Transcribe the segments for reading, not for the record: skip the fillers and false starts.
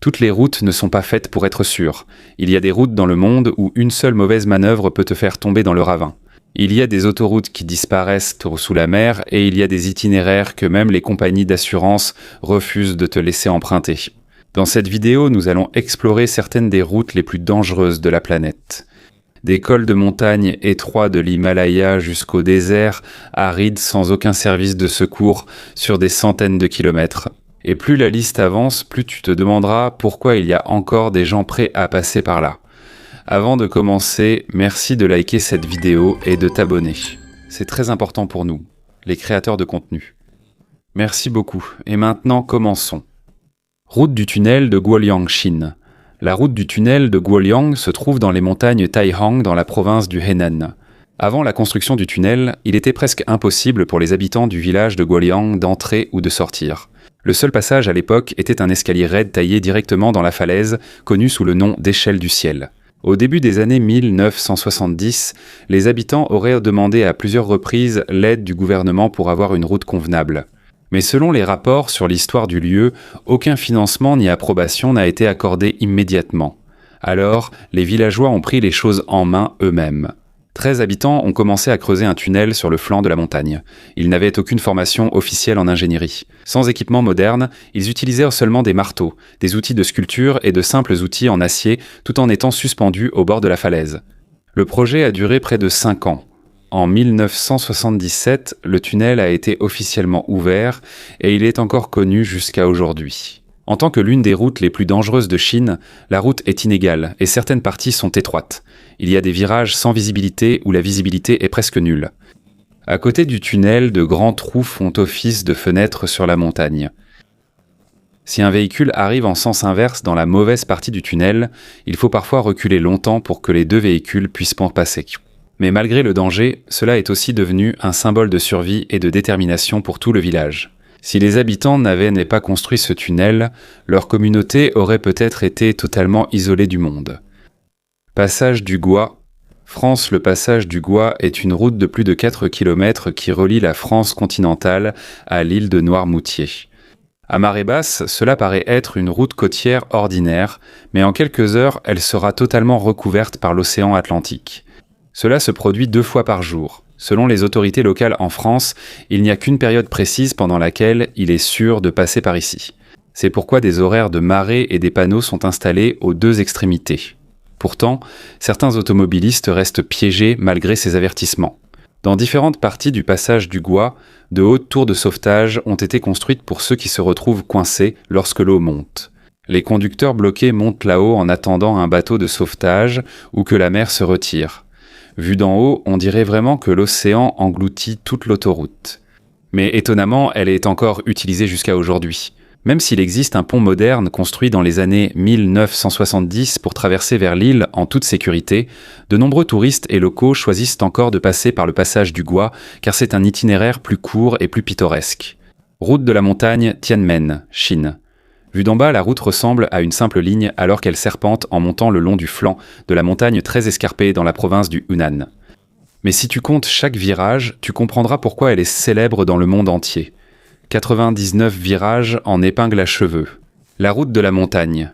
Toutes les routes ne sont pas faites pour être sûres. Il y a des routes dans le monde où une seule mauvaise manœuvre peut te faire tomber dans le ravin. Il y a des autoroutes qui disparaissent sous la mer et il y a des itinéraires que même les compagnies d'assurance refusent de te laisser emprunter. Dans cette vidéo, nous allons explorer certaines des routes les plus dangereuses de la planète. Des cols de montagne étroits de l'Himalaya jusqu'au désert, arides sans aucun service de secours, sur des centaines de kilomètres. Et plus la liste avance, plus tu te demanderas pourquoi il y a encore des gens prêts à passer par là. Avant de commencer, merci de liker cette vidéo et de t'abonner. C'est très important pour nous, les créateurs de contenu. Merci beaucoup. Et maintenant, commençons. Route du tunnel de Guoliang, Chine. La route du tunnel de Guoliang se trouve dans les montagnes Taihang dans la province du Henan. Avant la construction du tunnel, il était presque impossible pour les habitants du village de Guoliang d'entrer ou de sortir. Le seul passage à l'époque était un escalier raide taillé directement dans la falaise, connu sous le nom d'échelle du ciel. Au début des années 1970, les habitants auraient demandé à plusieurs reprises l'aide du gouvernement pour avoir une route convenable. Mais selon les rapports sur l'histoire du lieu, aucun financement ni approbation n'a été accordé immédiatement. Alors, les villageois ont pris les choses en main eux-mêmes. 13 habitants ont commencé à creuser un tunnel sur le flanc de la montagne. Ils n'avaient aucune formation officielle en ingénierie. Sans équipement moderne, ils utilisaient seulement des marteaux, des outils de sculpture et de simples outils en acier, tout en étant suspendus au bord de la falaise. Le projet a duré près de 5 ans. En 1977, le tunnel a été officiellement ouvert et il est encore connu jusqu'à aujourd'hui. En tant que l'une des routes les plus dangereuses de Chine, la route est inégale et certaines parties sont étroites. Il y a des virages sans visibilité où la visibilité est presque nulle. À côté du tunnel, de grands trous font office de fenêtres sur la montagne. Si un véhicule arrive en sens inverse dans la mauvaise partie du tunnel, il faut parfois reculer longtemps pour que les deux véhicules puissent passer. Mais malgré le danger, cela est aussi devenu un symbole de survie et de détermination pour tout le village. Si les habitants n'avaient pas construit ce tunnel, leur communauté aurait peut-être été totalement isolée du monde. Passage du Gois. France. Le passage du Gois est une route de plus de 4 km qui relie la France continentale à l'île de Noirmoutier. À marée basse, cela paraît être une route côtière ordinaire, mais en quelques heures, elle sera totalement recouverte par l'océan Atlantique. Cela se produit 2 fois par jour. Selon les autorités locales en France, il n'y a qu'une période précise pendant laquelle il est sûr de passer par ici. C'est pourquoi des horaires de marée et des panneaux sont installés aux 2 extrémités. Pourtant, certains automobilistes restent piégés malgré ces avertissements. Dans différentes parties du passage du Gois, de hautes tours de sauvetage ont été construites pour ceux qui se retrouvent coincés lorsque l'eau monte. Les conducteurs bloqués montent là-haut en attendant un bateau de sauvetage ou que la mer se retire. Vu d'en haut, on dirait vraiment que l'océan engloutit toute l'autoroute. Mais étonnamment, elle est encore utilisée jusqu'à aujourd'hui. Même s'il existe un pont moderne construit dans les années 1970 pour traverser vers l'île en toute sécurité, de nombreux touristes et locaux choisissent encore de passer par le passage du Gois car c'est un itinéraire plus court et plus pittoresque. Route de la montagne Tianmen, Chine. Vue d'en bas, la route ressemble à une simple ligne alors qu'elle serpente en montant le long du flanc de la montagne très escarpée dans la province du Hunan. Mais si tu comptes chaque virage, tu comprendras pourquoi elle est célèbre dans le monde entier. 99 virages en épingle à cheveux. La route de la montagne.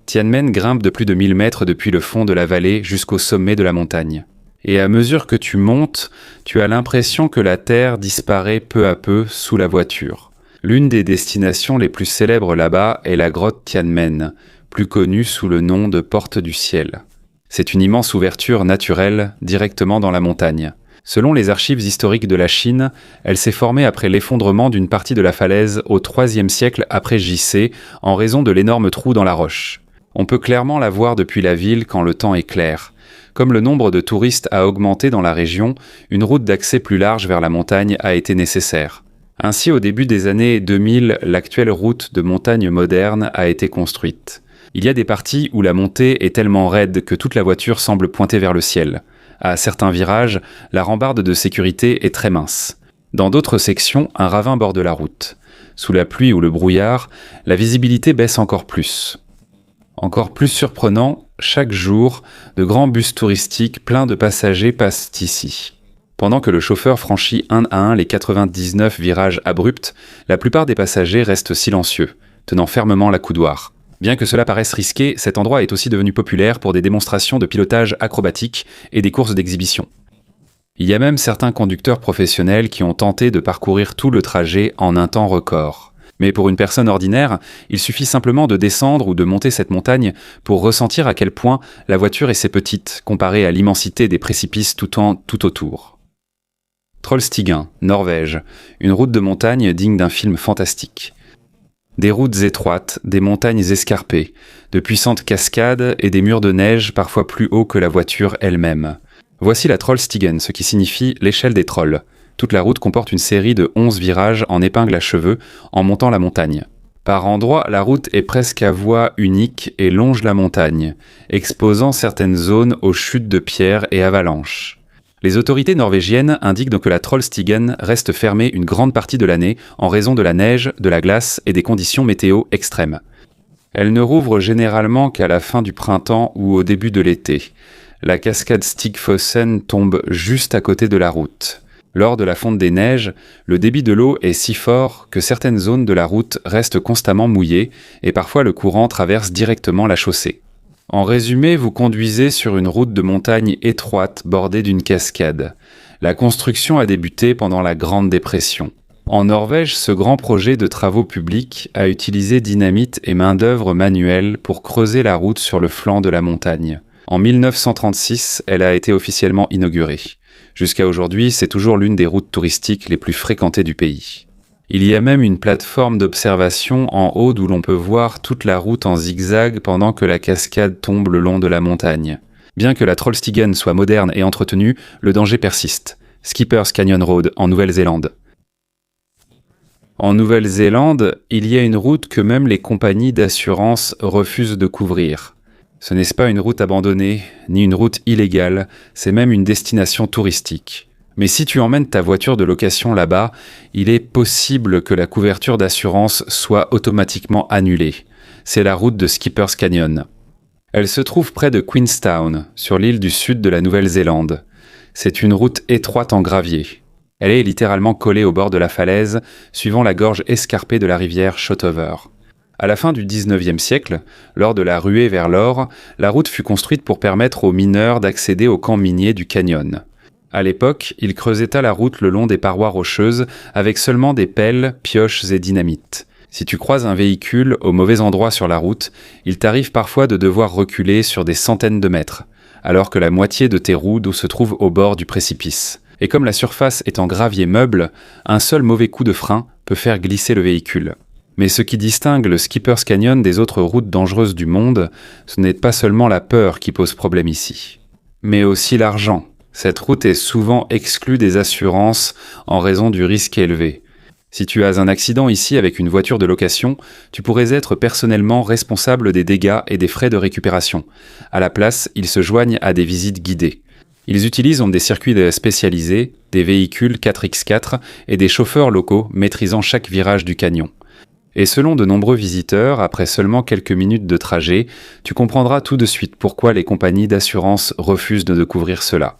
Tianmen grimpe de plus de 1000 mètres depuis le fond de la vallée jusqu'au sommet de la montagne. Et à mesure que tu montes, tu as l'impression que la terre disparaît peu à peu sous la voiture. L'une des destinations les plus célèbres là-bas est la grotte Tianmen, plus connue sous le nom de Porte du Ciel. C'est une immense ouverture naturelle directement dans la montagne. Selon les archives historiques de la Chine, elle s'est formée après l'effondrement d'une partie de la falaise au IIIe siècle après JC en raison de l'énorme trou dans la roche. On peut clairement la voir depuis la ville quand le temps est clair. Comme le nombre de touristes a augmenté dans la région, une route d'accès plus large vers la montagne a été nécessaire. Ainsi, au début des années 2000, l'actuelle route de montagne moderne a été construite. Il y a des parties où la montée est tellement raide que toute la voiture semble pointer vers le ciel. À certains virages, la rambarde de sécurité est très mince. Dans d'autres sections, un ravin borde la route. Sous la pluie ou le brouillard, la visibilité baisse encore plus. Encore plus surprenant, chaque jour, de grands bus touristiques pleins de passagers passent ici. Pendant que le chauffeur franchit un à un les 99 virages abrupts, la plupart des passagers restent silencieux, tenant fermement la coudoir. Bien que cela paraisse risqué, cet endroit est aussi devenu populaire pour des démonstrations de pilotage acrobatique et des courses d'exhibition. Il y a même certains conducteurs professionnels qui ont tenté de parcourir tout le trajet en un temps record. Mais pour une personne ordinaire, il suffit simplement de descendre ou de monter cette montagne pour ressentir à quel point la voiture est si petite comparée à l'immensité des précipices tout autour. Trollstigen, Norvège, une route de montagne digne d'un film fantastique. Des routes étroites, des montagnes escarpées, de puissantes cascades et des murs de neige parfois plus hauts que la voiture elle-même. Voici la Trollstigen, ce qui signifie l'échelle des trolls. Toute la route comporte une série de 11 virages en épingle à cheveux en montant la montagne. Par endroits, la route est presque à voie unique et longe la montagne, exposant certaines zones aux chutes de pierres et avalanches. Les autorités norvégiennes indiquent donc que la Trollstigen reste fermée une grande partie de l'année en raison de la neige, de la glace et des conditions météo extrêmes. Elle ne rouvre généralement qu'à la fin du printemps ou au début de l'été. La cascade Stigfossen tombe juste à côté de la route. Lors de la fonte des neiges, le débit de l'eau est si fort que certaines zones de la route restent constamment mouillées et parfois le courant traverse directement la chaussée. En résumé, vous conduisez sur une route de montagne étroite bordée d'une cascade. La construction a débuté pendant la Grande Dépression. En Norvège, ce grand projet de travaux publics a utilisé dynamite et main-d'œuvre manuelle pour creuser la route sur le flanc de la montagne. En 1936, elle a été officiellement inaugurée. Jusqu'à aujourd'hui, c'est toujours l'une des routes touristiques les plus fréquentées du pays. Il y a même une plateforme d'observation en haut d'où l'on peut voir toute la route en zigzag pendant que la cascade tombe le long de la montagne. Bien que la Trollstigen soit moderne et entretenue, le danger persiste. Skipper's Canyon Road, en Nouvelle-Zélande. En Nouvelle-Zélande, il y a une route que même les compagnies d'assurance refusent de couvrir. Ce n'est pas une route abandonnée, ni une route illégale, c'est même une destination touristique. Mais si tu emmènes ta voiture de location là-bas, il est possible que la couverture d'assurance soit automatiquement annulée. C'est la route de Skipper's Canyon. Elle se trouve près de Queenstown, sur l'île du sud de la Nouvelle-Zélande. C'est une route étroite en gravier. Elle est littéralement collée au bord de la falaise, suivant la gorge escarpée de la rivière Shotover. À la fin du XIXe siècle, lors de la ruée vers l'or, la route fut construite pour permettre aux mineurs d'accéder au camp minier du canyon. À l'époque, ils creusaient la route le long des parois rocheuses avec seulement des pelles, pioches et dynamite. Si tu croises un véhicule au mauvais endroit sur la route, il t'arrive parfois de devoir reculer sur des centaines de mètres, alors que la moitié de tes roues se trouve au bord du précipice. Et comme la surface est en gravier meuble, un seul mauvais coup de frein peut faire glisser le véhicule. Mais ce qui distingue le Skipper's Canyon des autres routes dangereuses du monde, ce n'est pas seulement la peur qui pose problème ici, mais aussi l'argent. Cette route est souvent exclue des assurances en raison du risque élevé. Si tu as un accident ici avec une voiture de location, tu pourrais être personnellement responsable des dégâts et des frais de récupération. À la place, ils se joignent à des visites guidées. Ils utilisent des circuits spécialisés, des véhicules 4x4 et des chauffeurs locaux maîtrisant chaque virage du canyon. Et selon de nombreux visiteurs, après seulement quelques minutes de trajet, tu comprendras tout de suite pourquoi les compagnies d'assurance refusent de couvrir cela.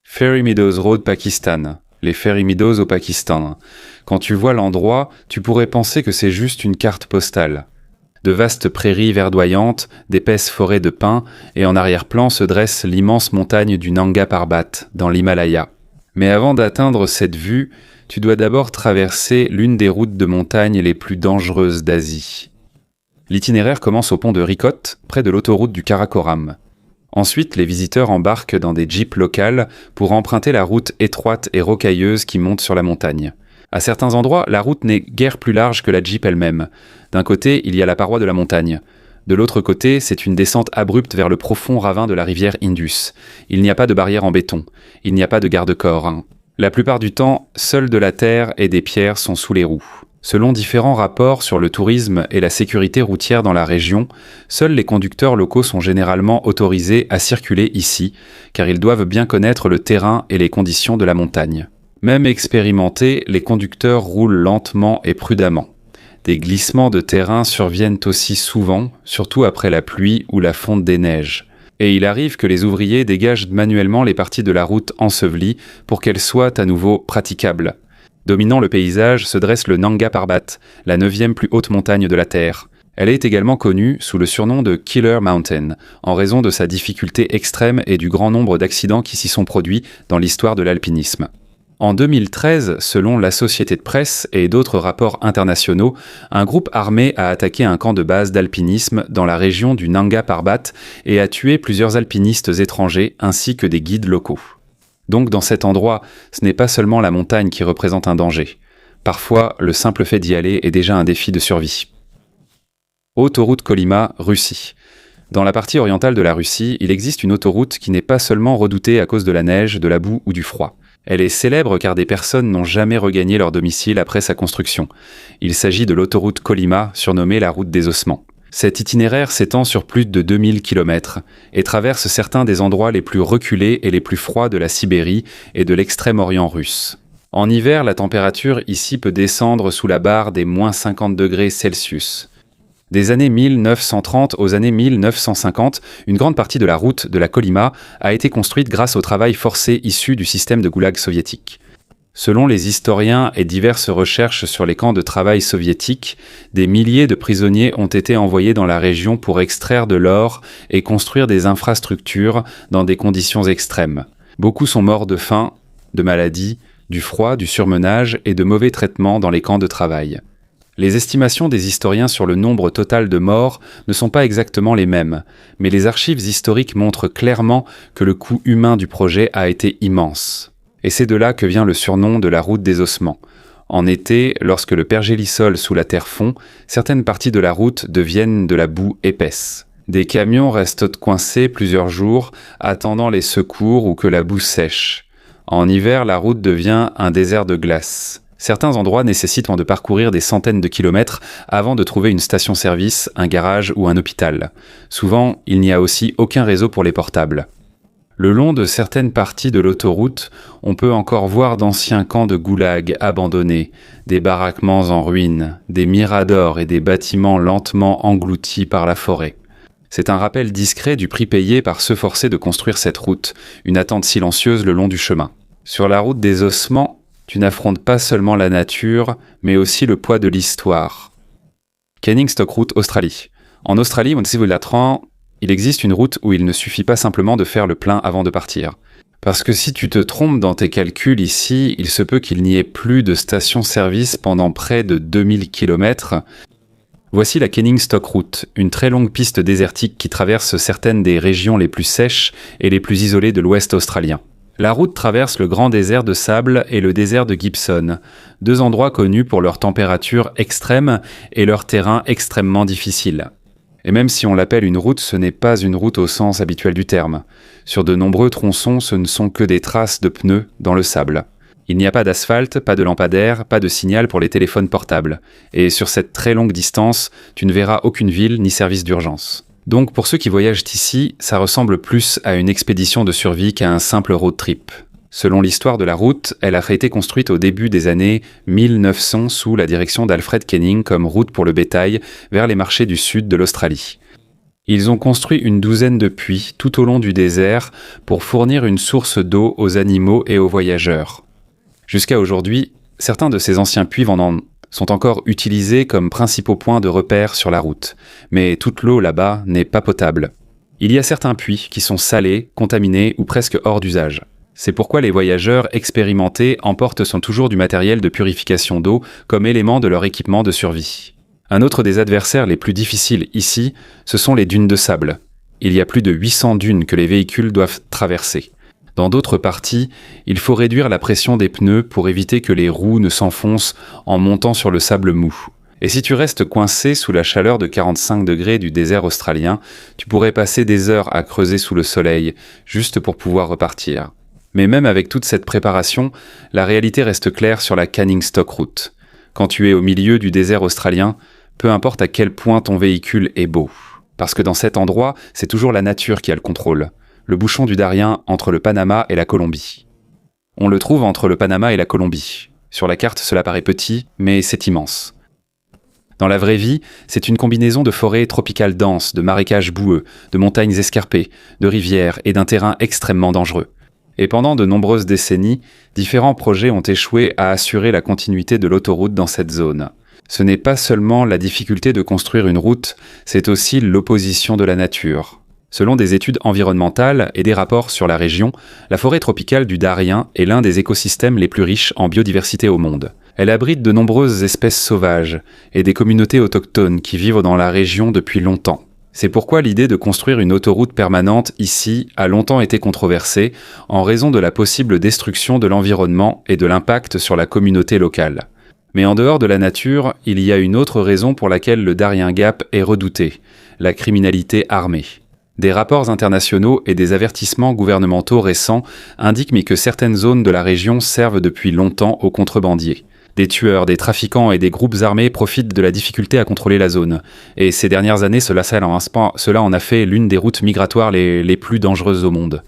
Fairy Meadows Road, Pakistan. Les Fairy Meadows au Pakistan. Quand tu vois l'endroit, tu pourrais penser que c'est juste une carte postale. De vastes prairies verdoyantes, d'épaisses forêts de pins, et en arrière-plan se dresse l'immense montagne du Nanga Parbat, dans l'Himalaya. Mais avant d'atteindre cette vue, tu dois d'abord traverser l'une des routes de montagne les plus dangereuses d'Asie. L'itinéraire commence au pont de Rikot, près de l'autoroute du Karakoram. Ensuite, les visiteurs embarquent dans des jeeps locales pour emprunter la route étroite et rocailleuse qui monte sur la montagne. À certains endroits, la route n'est guère plus large que la jeep elle-même. D'un côté, il y a la paroi de la montagne. De l'autre côté, c'est une descente abrupte vers le profond ravin de la rivière Indus. Il n'y a pas de barrière en béton. Il n'y a pas de garde-corps. La plupart du temps, seuls de la terre et des pierres sont sous les roues. Selon différents rapports sur le tourisme et la sécurité routière dans la région, seuls les conducteurs locaux sont généralement autorisés à circuler ici, car ils doivent bien connaître le terrain et les conditions de la montagne. Même expérimentés, les conducteurs roulent lentement et prudemment. Des glissements de terrain surviennent aussi souvent, surtout après la pluie ou la fonte des neiges. Et il arrive que les ouvriers dégagent manuellement les parties de la route ensevelies pour qu'elles soient à nouveau praticables. Dominant le paysage se dresse le Nanga Parbat, la 9e plus haute montagne de la Terre. Elle est également connue sous le surnom de Killer Mountain, en raison de sa difficulté extrême et du grand nombre d'accidents qui s'y sont produits dans l'histoire de l'alpinisme. En 2013, selon l'Associated Press et d'autres rapports internationaux, un groupe armé a attaqué un camp de base d'alpinisme dans la région du Nanga Parbat et a tué plusieurs alpinistes étrangers ainsi que des guides locaux. Donc dans cet endroit, ce n'est pas seulement la montagne qui représente un danger. Parfois, le simple fait d'y aller est déjà un défi de survie. Autoroute Kolyma, Russie. Dans la partie orientale de la Russie, il existe une autoroute qui n'est pas seulement redoutée à cause de la neige, de la boue ou du froid. Elle est célèbre car des personnes n'ont jamais regagné leur domicile après sa construction. Il s'agit de l'autoroute Kolyma, surnommée la route des ossements. Cet itinéraire s'étend sur plus de 2000 km et traverse certains des endroits les plus reculés et les plus froids de la Sibérie et de l'extrême-orient russe. En hiver, la température ici peut descendre sous la barre des – 50 degrés Celsius. Des années 1930 aux années 1950, une grande partie de la route de la Kolyma a été construite grâce au travail forcé issu du système de goulag soviétique. Selon les historiens et diverses recherches sur les camps de travail soviétiques, des milliers de prisonniers ont été envoyés dans la région pour extraire de l'or et construire des infrastructures dans des conditions extrêmes. Beaucoup sont morts de faim, de maladies, du froid, du surmenage et de mauvais traitements dans les camps de travail. Les estimations des historiens sur le nombre total de morts ne sont pas exactement les mêmes, mais les archives historiques montrent clairement que le coût humain du projet a été immense. Et c'est de là que vient le surnom de la route des ossements. En été, lorsque le pergélisol sous la terre fond, certaines parties de la route deviennent de la boue épaisse. Des camions restent coincés plusieurs jours, attendant les secours ou que la boue sèche. En hiver, la route devient un désert de glace. Certains endroits nécessitent de parcourir des centaines de kilomètres avant de trouver une station-service, un garage ou un hôpital. Souvent, il n'y a aussi aucun réseau pour les portables. Le long de certaines parties de l'autoroute, on peut encore voir d'anciens camps de goulag abandonnés, des baraquements en ruine, des miradors et des bâtiments lentement engloutis par la forêt. C'est un rappel discret du prix payé par ceux forcés de construire cette route, une attente silencieuse le long du chemin. Sur la route des ossements, tu n'affrontes pas seulement la nature, mais aussi le poids de l'histoire. Canning Stock Route, Australie. En Australie, il existe une route où il ne suffit pas simplement de faire le plein avant de partir. Parce que si tu te trompes dans tes calculs ici, il se peut qu'il n'y ait plus de station-service pendant près de 2000 km. Voici la Canning Stock Route, une très longue piste désertique qui traverse certaines des régions les plus sèches et les plus isolées de l'ouest australien. La route traverse le grand désert de sable et le désert de Gibson, deux endroits connus pour leur température extrême et leur terrain extrêmement difficile. Et même si on l'appelle une route, ce n'est pas une route au sens habituel du terme. Sur de nombreux tronçons, ce ne sont que des traces de pneus dans le sable. Il n'y a pas d'asphalte, pas de lampadaire, pas de signal pour les téléphones portables. Et sur cette très longue distance, tu ne verras aucune ville ni service d'urgence. Donc pour ceux qui voyagent ici, ça ressemble plus à une expédition de survie qu'à un simple road trip. Selon l'histoire de la route, elle a été construite au début des années 1900 sous la direction d'Alfred Canning comme route pour le bétail vers les marchés du sud de l'Australie. Ils ont construit une douzaine de puits tout au long du désert pour fournir une source d'eau aux animaux et aux voyageurs. Jusqu'à aujourd'hui, certains de ces anciens puits sont encore utilisés comme principaux points de repère sur la route, mais toute l'eau là-bas n'est pas potable. Il y a certains puits qui sont salés, contaminés ou presque hors d'usage. C'est pourquoi les voyageurs expérimentés emportent toujours du matériel de purification d'eau comme élément de leur équipement de survie. Un autre des adversaires les plus difficiles ici, ce sont les dunes de sable. Il y a plus de 800 dunes que les véhicules doivent traverser. Dans d'autres parties, il faut réduire la pression des pneus pour éviter que les roues ne s'enfoncent en montant sur le sable mou. Et si tu restes coincé sous la chaleur de 45 degrés du désert australien, tu pourrais passer des heures à creuser sous le soleil, juste pour pouvoir repartir. Mais même avec toute cette préparation, la réalité reste claire sur la Canning Stock Route. Quand tu es au milieu du désert australien, peu importe à quel point ton véhicule est beau. Parce que dans cet endroit, c'est toujours la nature qui a le contrôle. Le bouchon du Darien entre le Panama et la Colombie. On le trouve entre le Panama et la Colombie. Sur la carte, cela paraît petit, mais c'est immense. Dans la vraie vie, c'est une combinaison de forêts tropicales denses, de marécages boueux, de montagnes escarpées, de rivières et d'un terrain extrêmement dangereux. Et pendant de nombreuses décennies, différents projets ont échoué à assurer la continuité de l'autoroute dans cette zone. Ce n'est pas seulement la difficulté de construire une route, c'est aussi l'opposition de la nature. Selon des études environnementales et des rapports sur la région, la forêt tropicale du Darien est l'un des écosystèmes les plus riches en biodiversité au monde. Elle abrite de nombreuses espèces sauvages et des communautés autochtones qui vivent dans la région depuis longtemps. C'est pourquoi l'idée de construire une autoroute permanente ici a longtemps été controversée en raison de la possible destruction de l'environnement et de l'impact sur la communauté locale. Mais en dehors de la nature, il y a une autre raison pour laquelle le Darien Gap est redouté, la criminalité armée. Des rapports internationaux et des avertissements gouvernementaux récents indiquent que certaines zones de la région servent depuis longtemps aux contrebandiers. Des tueurs, des trafiquants et des groupes armés profitent de la difficulté à contrôler la zone. Et ces dernières années, cela en a fait l'une des routes migratoires les plus dangereuses au monde.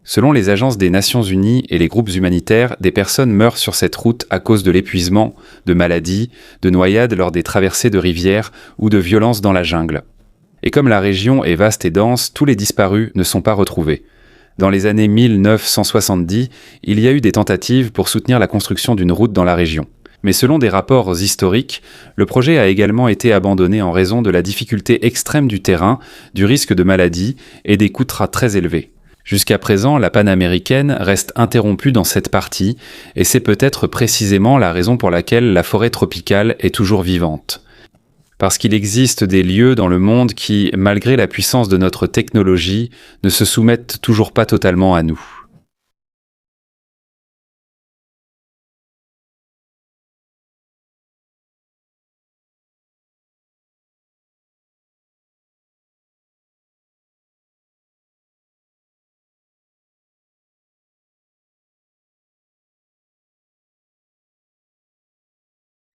Selon les agences des Nations Unies et les groupes humanitaires, des personnes meurent sur cette route à cause de l'épuisement, de maladies, de noyades lors des traversées de rivières ou de violences dans la jungle. Et comme la région est vaste et dense, tous les disparus ne sont pas retrouvés. Dans les années 1970, il y a eu des tentatives pour soutenir la construction d'une route dans la région. Mais selon des rapports historiques, le projet a également été abandonné en raison de la difficulté extrême du terrain, du risque de maladie et des coûts très élevés. Jusqu'à présent, la panaméricaine reste interrompue dans cette partie, et c'est peut-être précisément la raison pour laquelle la forêt tropicale est toujours vivante. Parce qu'il existe des lieux dans le monde qui, malgré la puissance de notre technologie, ne se soumettent toujours pas totalement à nous.